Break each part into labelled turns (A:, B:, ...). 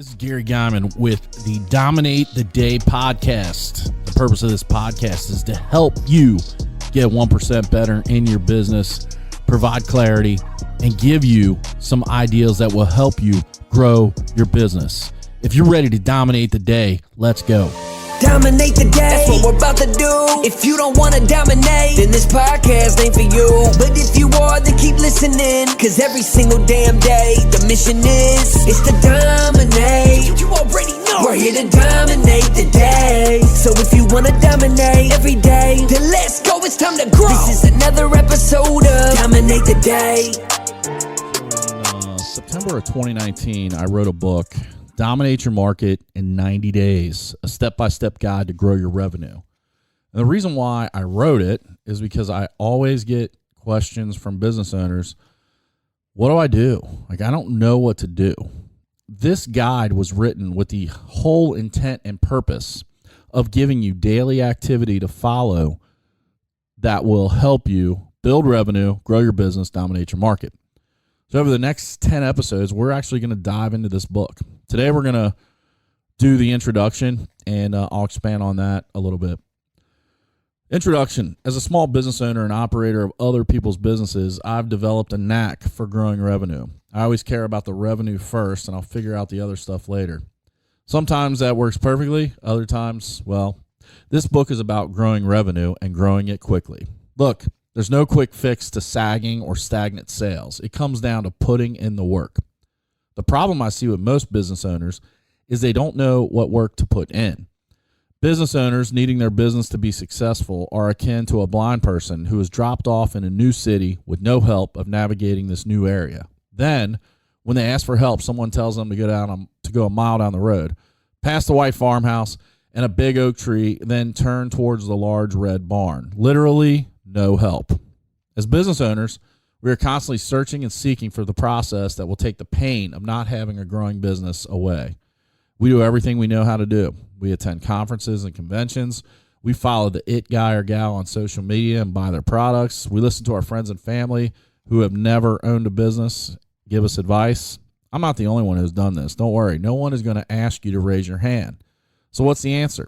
A: This is Gary Guyman with the Dominate the Day podcast. The purpose of this podcast is to help you get 1% better in your business, provide clarity, and give you some ideas that will help you grow your business. If you're ready to dominate the day, let's go.
B: Dominate the day, that's what we're about to do. If you don't want to dominate, then this podcast ain't for you. But if you are, then keep listening, cause every single damn day, the mission is to dominate. You already know we're here to dominate the day. So if you want to dominate every day, then let's go, it's time to grow. This is another episode of Dominate the Day.
A: In September of 2019, I wrote a book, Dominate Your Market in 90 Days, a step-by-step guide to grow your revenue. And the reason why I wrote it is because I always get questions from business owners. What do I do? Like, I don't know what to do. This guide was written with the whole intent and purpose of giving you daily activity to follow that will help you build revenue, grow your business, dominate your market. So over the next 10 episodes, we're actually going to dive into this book. Today, we're going to do the introduction, and I'll expand on that a little bit. Introduction. As a small business owner and operator of other people's businesses, I've developed a knack for growing revenue. I always care about the revenue first, and I'll figure out the other stuff later. Sometimes that works perfectly. Other times, well, this book is about growing revenue and growing it quickly. Look, there's no quick fix to sagging or stagnant sales. It comes down to putting in the work. The problem I see with most business owners is they don't know what work to put in. Business owners needing their business to be successful are akin to a blind person who is dropped off in a new city with no help of navigating this new area. Then, when they ask for help, someone tells them to go a mile down the road, past the white farmhouse and a big oak tree, then turn towards the large red barn. Literally, no help. As business owners, we are constantly searching and seeking for the process that will take the pain of not having a growing business away. We do everything we know how to do. We attend conferences and conventions. We follow the it guy or gal on social media and buy their products. We listen to our friends and family who have never owned a business give us advice. I'm not the only one who's done this. Don't worry. No one is going to ask you to raise your hand. So what's the answer?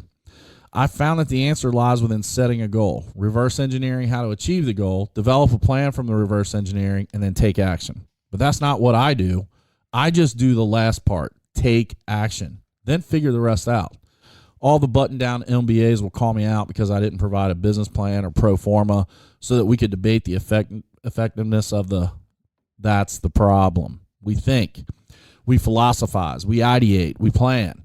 A: I found that the answer lies within setting a goal, reverse engineering how to achieve the goal, develop a plan from the reverse engineering, and then take action. But that's not what I do. I just do the last part, take action, then figure the rest out. All the button-down MBAs will call me out because I didn't provide a business plan or pro forma so that we could debate the effectiveness of that's the problem. We think, we philosophize, we ideate, we plan.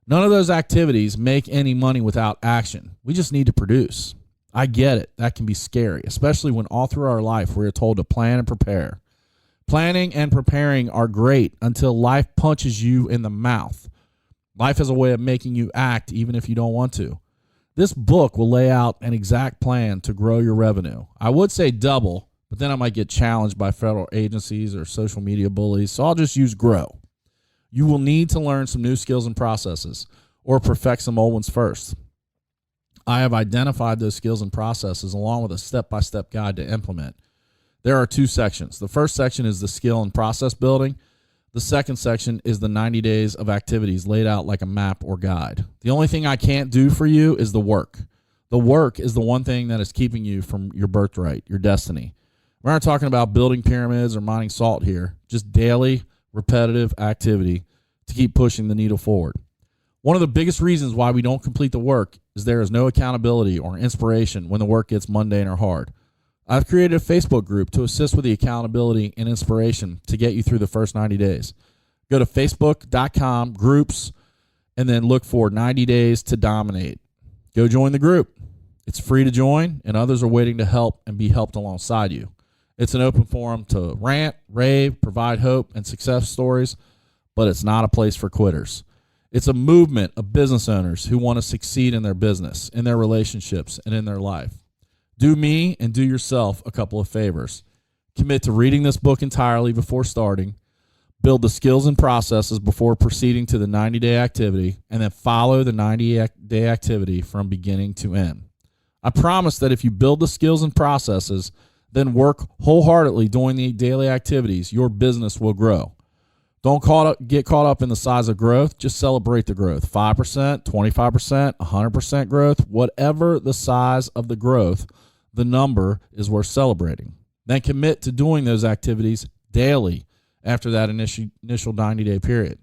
A: None of those activities make any money without action. We just need to produce. I get it. That can be scary, especially when all through our life we are told to plan and prepare. Planning and preparing are great until life punches you in the mouth. Life has a way of making you act even if you don't want to. This book will lay out an exact plan to grow your revenue. I would say double, but then I might get challenged by federal agencies or social media bullies, so I'll just use grow. You will need to learn some new skills and processes or perfect some old ones first. I have identified those skills and processes along with a step-by-step guide to implement. There are two sections. The first section is the skill and process building. The second section is the 90 days of activities laid out like a map or guide. The only thing I can't do for you is the work. The work is the one thing that is keeping you from your birthright, your destiny. We're not talking about building pyramids or mining salt here, just daily, repetitive activity to keep pushing the needle forward. One of the biggest reasons why we don't complete the work is there is no accountability or inspiration when the work gets mundane or hard. I've created a Facebook group to assist with the accountability and inspiration to get you through the first 90 days. Go to facebook.com groups and then look for 90 days to dominate. Go join the group. It's free to join, and others are waiting to help and be helped alongside you. It's an open forum to rant, rave, provide hope and success stories, but it's not a place for quitters. It's a movement of business owners who want to succeed in their business, in their relationships, and in their life. Do me and do yourself a couple of favors. Commit to reading this book entirely before starting, build the skills and processes before proceeding to the 90-day activity, and then follow the 90-day activity from beginning to end. I promise that if you build the skills and processes, then work wholeheartedly doing the daily activities, your business will grow. Don't get caught up in the size of growth. Just celebrate the growth. 5%, 25%, 100% growth, whatever the size of the growth, the number is worth celebrating. Then commit to doing those activities daily after that initial 90-day period.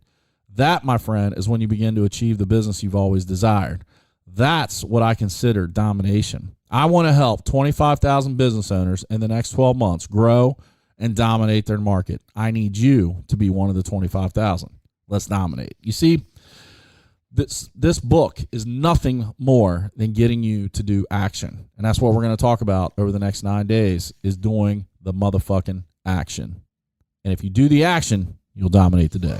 A: That, my friend, is when you begin to achieve the business you've always desired. That's what I consider domination. I want to help 25,000 business owners in the next 12 months grow and dominate their market. I need you to be one of the 25,000. Let's dominate. You see, this book is nothing more than getting you to do action. And that's what we're going to talk about over the next 9 days, is doing the motherfucking action. And if you do the action, you'll dominate the day.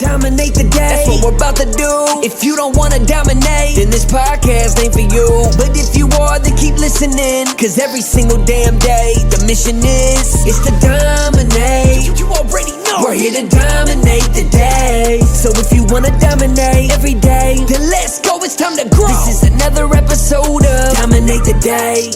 B: Dominate the day, that's what we're about to do. If you don't wanna dominate, then this podcast ain't for you. But if you are, then keep listening, cause every single damn day, the mission is to dominate. You already know we're here to dominate the day. So if you wanna dominate every day, then let's go, it's time to grow. This is another episode of Dominate the Day.